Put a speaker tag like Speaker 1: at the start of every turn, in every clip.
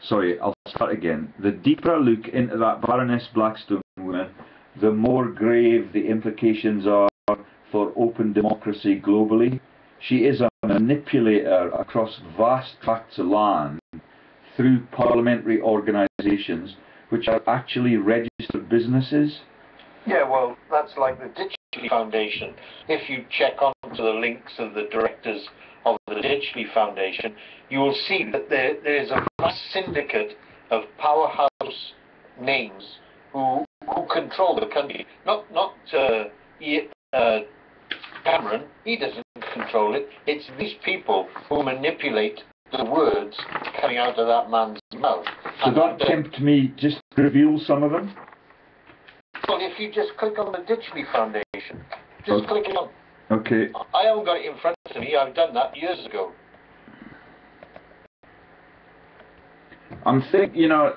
Speaker 1: sorry, I'll start again. The deeper I look into that Baroness Blackstone woman, the more grave the implications are for open democracy globally. She is a manipulator across vast tracts of land through parliamentary organisations which are actually registered businesses.
Speaker 2: Yeah, well, that's like the Ditchley Foundation. If you check onto the links of the directors of the Ditchley Foundation, you will see that there is a vast syndicate of powerhouse names who control the country. Not Cameron, he doesn't control it. It's these people who manipulate the words coming out of that man's mouth.
Speaker 1: So that tempt me just to reveal some of them?
Speaker 2: Well, if you just click on the Ditchley Foundation, just click it on.
Speaker 1: Okay.
Speaker 2: I haven't got it in front of me, I've done that years ago.
Speaker 1: I'm thinking, you know,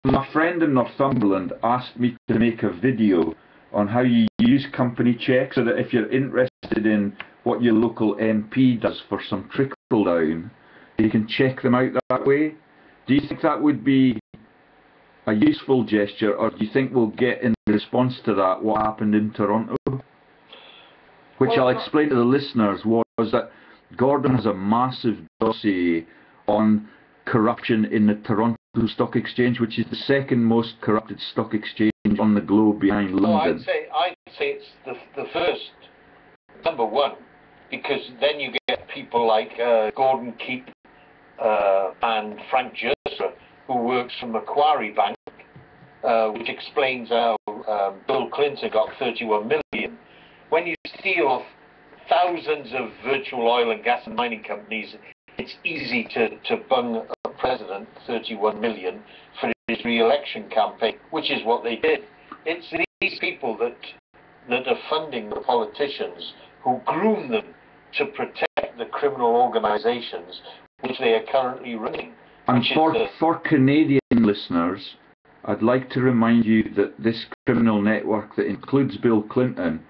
Speaker 1: my friend in Northumberland asked me to make a video on how you use company checks, so that if you're interested in what your local MP does for some trickle down, you can check them out that way. Do you think that would be a useful gesture, or do you think we'll get in response to that what happened in Toronto? Which I'll explain to the listeners was that Gordon has a massive dossier on corruption in the Toronto Stock Exchange, which is the second most corrupted stock exchange on the globe behind London.
Speaker 2: I'd say it's the first, number one, because then you get people like Gordon Keep and Frank Guistra, who works for Macquarie Bank, which explains how Bill Clinton got 31 million. When you steal thousands of virtual oil and gas and mining companies, it's easy to bung a president 31 million for his re-election campaign, which is what they did. It's these people that are funding the politicians who groom them to protect the criminal organisations which they are currently running.
Speaker 1: And for Canadian listeners, I'd like to remind you that this criminal network that includes Bill Clinton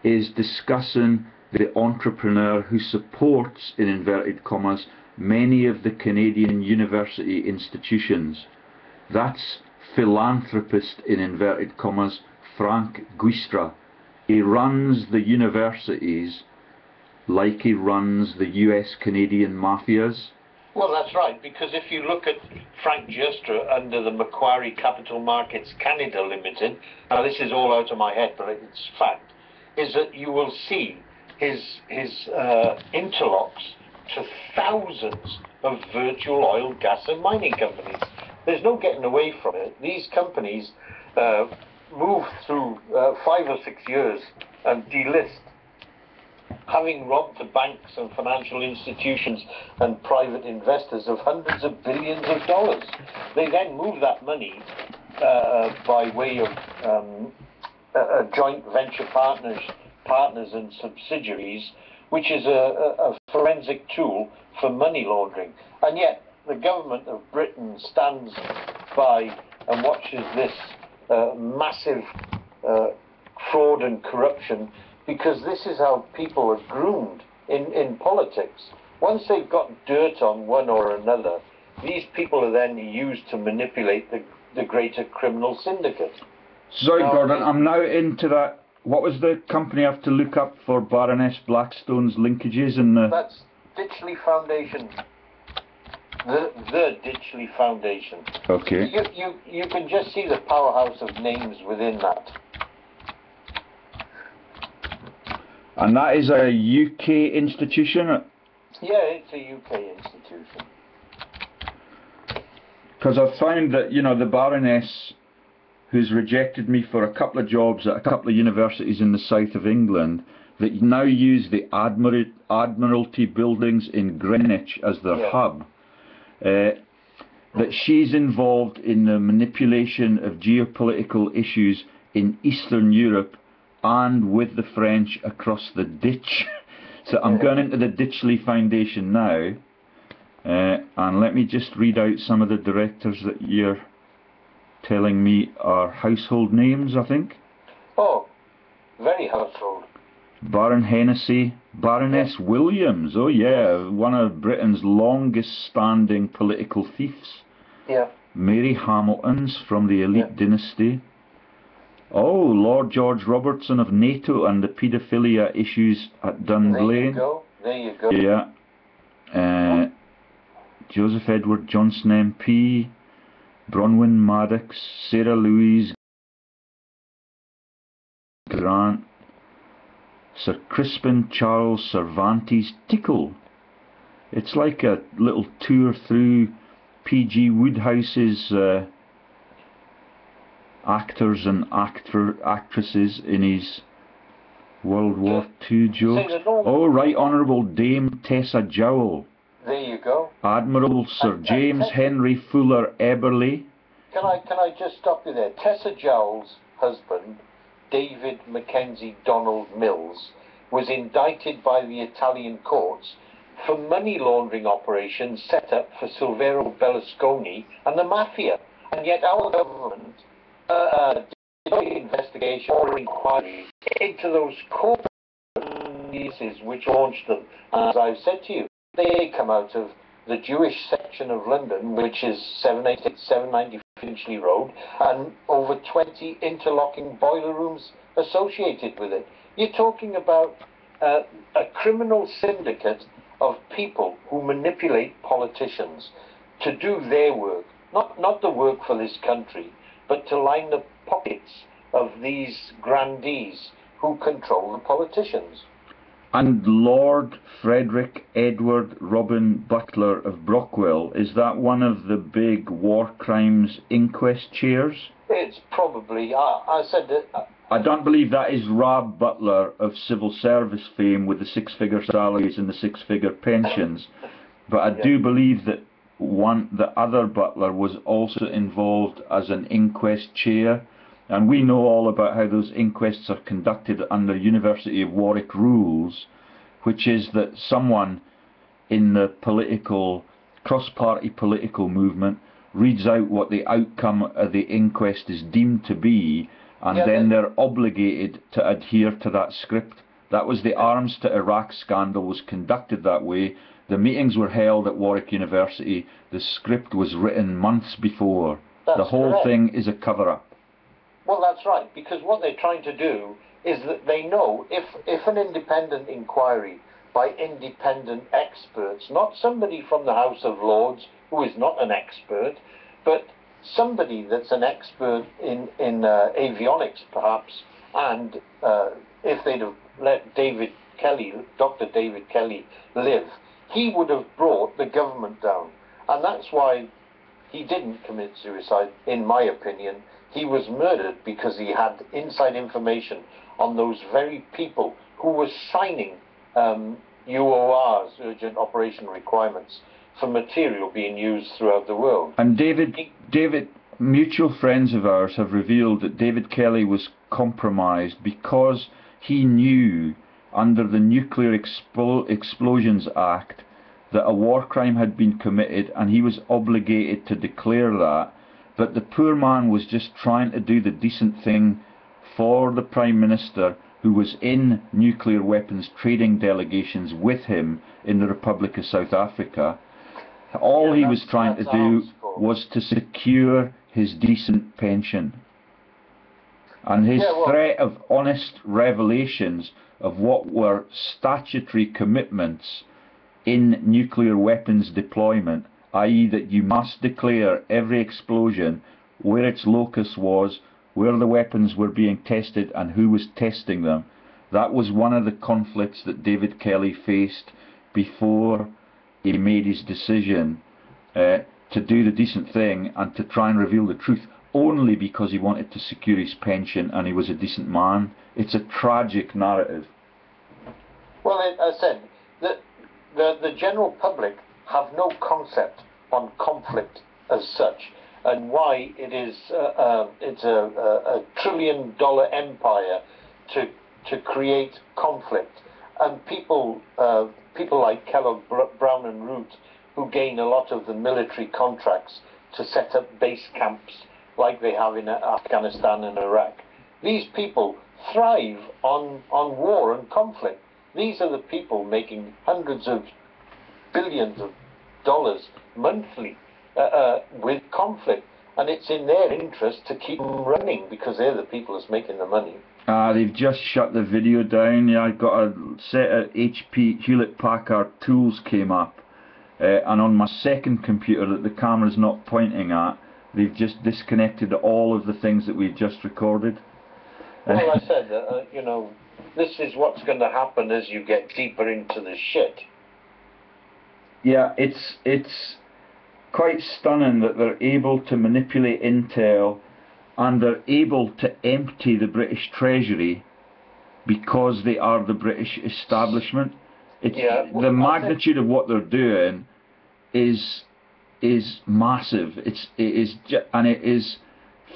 Speaker 1: is discussing the entrepreneur who supports, in inverted commas, many of the Canadian university institutions. That's philanthropist, in inverted commas, Frank Guistra. He runs the universities like he runs the US-Canadian mafias.
Speaker 2: Well, that's right, because if you look at Frank Guistra under the Macquarie Capital Markets Canada Limited, now this is all out of my head, but it's fact, is that you will see his interlocks to thousands of virtual oil, gas and mining companies. There's no getting away from it. These companies move through 5 or 6 years and delist, having robbed the banks and financial institutions and private investors of hundreds of billions of dollars. They then move that money by way of joint venture partners and subsidiaries, which is a forensic tool for money laundering. And yet the government of Britain stands by and watches this massive fraud and corruption, because this is how people are groomed in politics. Once they've got dirt on one or another, these people are then used to manipulate the greater criminal syndicate.
Speaker 1: Sorry, Gordon, I'm now into that. What was the company I have to look up for Baroness Blackstone's linkages in the...
Speaker 2: That's Ditchley Foundation. The Ditchley Foundation.
Speaker 1: Okay.
Speaker 2: You can just see the powerhouse of names within that.
Speaker 1: And that is a UK institution?
Speaker 2: Yeah, it's a UK institution.
Speaker 1: Because I've found that, you know, the Baroness, who's rejected me for a couple of jobs at a couple of universities in the south of England, that now use the Admiralty buildings in Greenwich as their hub, that she's involved in the manipulation of geopolitical issues in Eastern Europe and with the French across the ditch. So I'm going into the Ditchley Foundation now, and let me just read out some of the directors that you're telling me are household names, I think.
Speaker 2: Oh, very household.
Speaker 1: Baron Hennessy, Baroness Williams, oh yeah, one of Britain's longest standing political thieves.
Speaker 2: Yeah.
Speaker 1: Mary Hamilton's from the elite dynasty. Oh, Lord George Robertson of NATO and the paedophilia issues at Dunblane.
Speaker 2: There you go. There you go.
Speaker 1: Yeah. Joseph Edward Johnson MP, Bronwyn Maddox, Sarah Louise Grant, Sir Crispin Charles Cervantes Tickle. It's like a little tour through P.G. Woodhouse's actors and actresses in his World War II jokes. Oh, Right Honourable Dame Tessa Jowell.
Speaker 2: There you go.
Speaker 1: Admiral Sir James Henry Fuller Eberle.
Speaker 2: Can I just stop you there? Tessa Jowell's husband, David Mackenzie Donald Mills, was indicted by the Italian courts for money laundering operations set up for Silvero Berlusconi and the mafia. And yet our government did no investigation or inquiry into those corporate cases which launched them. As I've said to you, they come out of the Jewish section of London, which is 790 Finchley Road, and over 20 interlocking boiler rooms associated with it. You're talking about a criminal syndicate of people who manipulate politicians to do their work, not the work for this country, but to line the pockets of these grandees who control the politicians.
Speaker 1: And Lord Frederick Edward Robin Butler of Brockwell, is that one of the big war crimes inquest chairs?
Speaker 2: It's probably, I said that...
Speaker 1: I don't believe that is Rab Butler of civil service fame with the six-figure salaries and the six-figure pensions, but I do believe that the other Butler was also involved as an inquest chair, and we know all about how those inquests are conducted under University of Warwick rules, which is that someone in the cross-party political movement reads out what the outcome of the inquest is deemed to be, and then they're obligated to adhere to that script. That was the Arms to Iraq scandal, was conducted that way. The meetings were held at Warwick University. The script was written months before. The whole thing is a cover-up.
Speaker 2: Well, that's right, because what they're trying to do is that they know if an independent inquiry by independent experts, not somebody from the House of Lords who is not an expert, but somebody that's an expert in avionics perhaps, and if they'd have let Dr. David Kelly live, he would have brought the government down. And that's why he didn't commit suicide, in my opinion. He was murdered because he had inside information on those very people who were signing UORs, urgent operation requirements, for material being used throughout the world.
Speaker 1: And David, mutual friends of ours have revealed that David Kelly was compromised because he knew under the Nuclear Explosions Act that a war crime had been committed, and he was obligated to declare that. But the poor man was just trying to do the decent thing for the Prime Minister, who was in nuclear weapons trading delegations with him in the Republic of South Africa. All he was trying to do was to secure his decent pension. And his threat of honest revelations of what were statutory commitments in nuclear weapons deployment, i.e. that you must declare every explosion, where its locus was, where the weapons were being tested and who was testing them. That was one of the conflicts that David Kelly faced before he made his decision to do the decent thing and to try and reveal the truth, only because he wanted to secure his pension and he was a decent man. It's a tragic narrative.
Speaker 2: Well, I said that the general public have no concept on conflict as such, and why it's a $1 trillion empire to create conflict, and people like Kellogg, Brown and Root, who gain a lot of the military contracts to set up base camps like they have in Afghanistan and Iraq. These people thrive on war and conflict. These are the people making hundreds of billions of dollars monthly with conflict. And it's in their interest to keep them running because they're the people that's making the money.
Speaker 1: They've just shut the video down. Yeah, I got a set of HP Hewlett-Packard tools came up, and on my second computer that the camera's not pointing at, they've just disconnected all of the things that we've just recorded.
Speaker 2: Well, I said, you know, this is what's going to happen as you get deeper into the shit.
Speaker 1: Yeah, it's quite stunning that they're able to manipulate intel and they're able to empty the British Treasury because they are the British establishment. It's,
Speaker 2: yeah, well,
Speaker 1: the magnitude of what they're doing is massive. And it is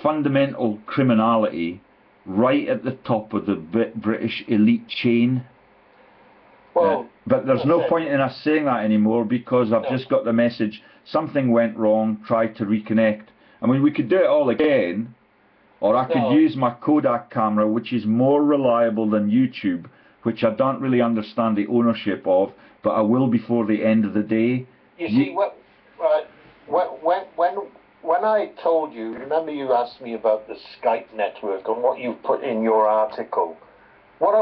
Speaker 1: fundamental criminality right at the top of the British elite chain.
Speaker 2: Well,
Speaker 1: but there's no point in us saying that anymore because I've just got the message, something went wrong, try to reconnect. I mean, we could do it all again, or I could use my Kodak camera, which is more reliable than YouTube, which I don't really understand the ownership of, but I will before the end of the day.
Speaker 2: You see, when I told you, remember you asked me about the Skype network and what you put in your article, what I